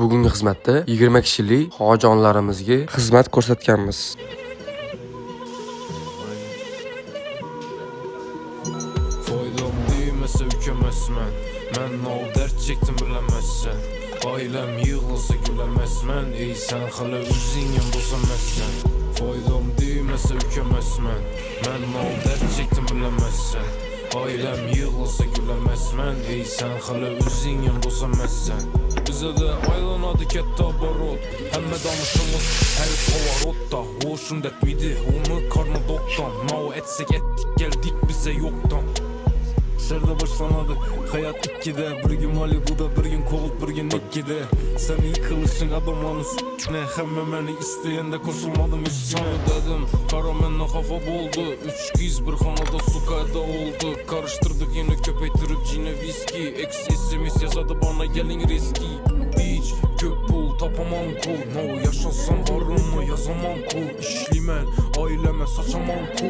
bugungi xizmatda 20 kishilik xonajonlarimizga xizmat ko'rsatganmiz. Foydam değmese ükemezmen. Ben o dert çektim bilemezsen. Ailem yığılsa gülemezmen. Ey sen hala üzüngün bozamazsan. Foydam değmese ükemezmen. Ben o dert çektim bilemezsen. Ailem yığılsa gülemezmen. Ey sen hala üzüngün bozamazsan. Bize de aylanadı ketta barot. Hemme danışımız her kovarotta. Hoşun detmidi onu karnı doktan. Mao etsek ettik geldik bize yoktan. Şerde başlamadı hayat ikkide. Bir gün Malibu'da bir gün Kolut bir gün ikkide. Sen yıkılışın adamlarını s**ne. Hemme beni isteyende koşulmadım üstüne. Dedim kara menle kafa boldu. 3 kız bir hanada su kayda oldu. Karıştırdık yine köpeytirip cine viski. Eksi SMS yazadı bana gelin riski. Beach kök bul tapamam ku. No yaşasam varım mı yazamam ku. İşlimen aileme saçamam ku.